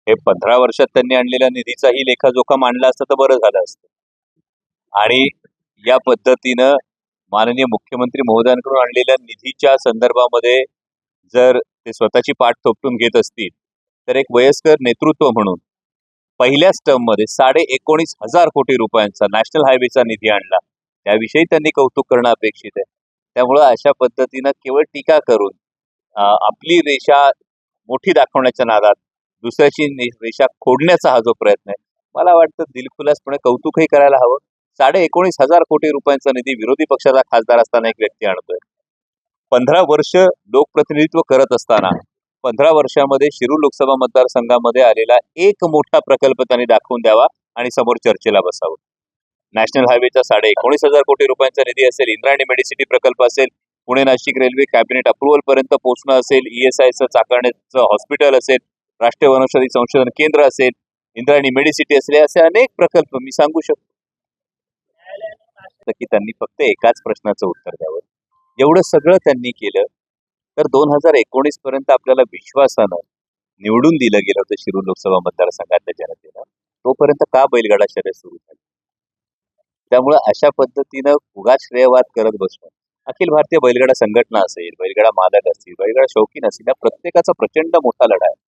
हे 15 वर्षात त्यांनी आणलेल्या निधीचाही लेखाजोखा मांडला असता तर बरं झालं असतं. आणि या पद्धतीनं माननीय मुख्यमंत्री महोदयांकडून आणलेल्या निधीच्या संदर्भामध्ये जर ते स्वतःची पाठ थोपटून घेत असतील तर एक वयस्कर नेतृत्व म्हणून पहिल्याच टर्म मध्ये 19,500 कोटी रुपयांचा नॅशनल हायवेचा निधी आणला, त्याविषयी त्यांनी कौतुक करणं अपेक्षित आहे. त्यामुळे अशा पद्धतीनं केवळ टीका करून आपली रेषा मोठी दाखवण्याच्या नादात दुसऱ्याची रेषा खोडण्याचा हा जो प्रयत्न आहे, मला वाटतं दिलखुलासपणे कौतुकही करायला हवं. 19,500 कोटी रुपयांचा निधी विरोधी पक्षाचा खासदार असताना एक व्यक्ती आणतोय. 15 वर्ष लोकप्रतिनिधित्व करत असताना 15 वर्षामध्ये शिरूर लोकसभा मतदारसंघामध्ये आलेला एक मोठा प्रकल्प त्यांनी दाखवून द्यावा आणि समोर चर्चेला बसावं. नॅशनल हायवेचा 19,500 कोटी रुपयांचा निधी असेल, इंद्रायणी मेडिसिटी प्रकल्प असेल, Pune Nashik railway cabinet approval पर्यंत पोहोचणं असेल, ईएसआयचं चाकणेचं हॉस्पिटल असेल, राष्ट्रीय वनौषधी संशोधन केंद्र असेल, इंद्रायणी मेडिसिटी असेल, असे अनेक प्रकल्प मी सांगू शकतो की त्यांनी फक्त एकाच प्रश्नाचं उत्तर द्यावं. एवढं सगळं त्यांनी केलं तर 2019 पर्यंत आपल्याला विश्वासानं निवडून दिलं गेलं होतं शिरूर लोकसभा मतदारसंघातल्या जनतेनं. तोपर्यंत का बैलगाडा शर्यत सुरू झाली? त्यामुळे अशा पद्धतीनं उगाच श्रेयवाद करत बसणं, अखिल भारतीय बैलगाडा संघटना असेल, बैलगाडा मालक असतील, बैलगाडा शौकीन असतील, या प्रत्येकाचा प्रचंड मोठा लढा आहे.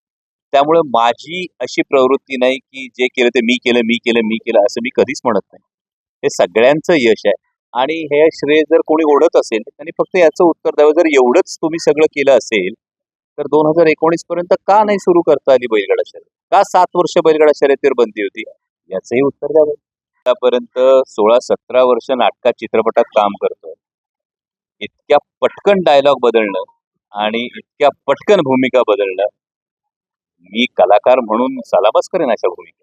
त्यामुळे माझी अशी प्रवृत्ती नाही की जे केलं ते मी केलं असं मी कधीच म्हणत नाही. हे सगळ्यांचं यश आहे आणि हे श्रेय जर कोणी ओढत असेल तर त्यांनी फक्त याचं उत्तर द्यावं. जर एवढंच तुम्ही सगळं केलं असेल तर 2019 पर्यंत का नाही सुरू करता आली बैलगाडा शर्यत? का 7 वर्ष बैलगाडा शर्यतीवर बंदी होती? याचंही उत्तर द्यावं. आतापर्यंत 16-17 वर्ष नाटकात चित्रपटात काम करतोय. इतक्या पटकन डायलॉग बदलणं आणि इतक्या पटकन भूमिका बदलणं, मी कलाकार म्हणून सलामच करेन अशा भूमिका.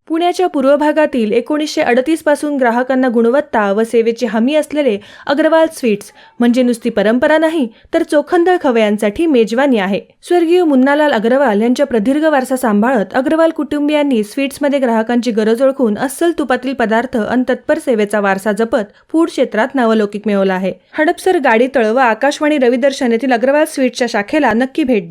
पुण्याच्या पूर्व भागातील 1938 पासून ग्राहकांना गुणवत्ता व सेवेची हमी असलेले अग्रवाल स्वीट्स म्हणजे नुसती परंपरा नाही तर चोखंदळ खवयांसाठी मेजवानी आहे. स्वर्गीय मुन्नालाल अग्रवाल यांच्या प्रदीर्घ वारसा सांभाळत अग्रवाल कुटुंबियांनी स्वीट्समध्ये ग्राहकांची गरज ओळखून अस्सल तुपातील पदार्थ आणि तत्पर सेवेचा वारसा जपत फूड क्षेत्रात नावलौकिक मिळवला आहे. हडपसर, गाडीतळ व आकाशवाणी रविदर्शन येथील अग्रवाल स्वीट्सच्या शाखेला नक्की भेट द्या.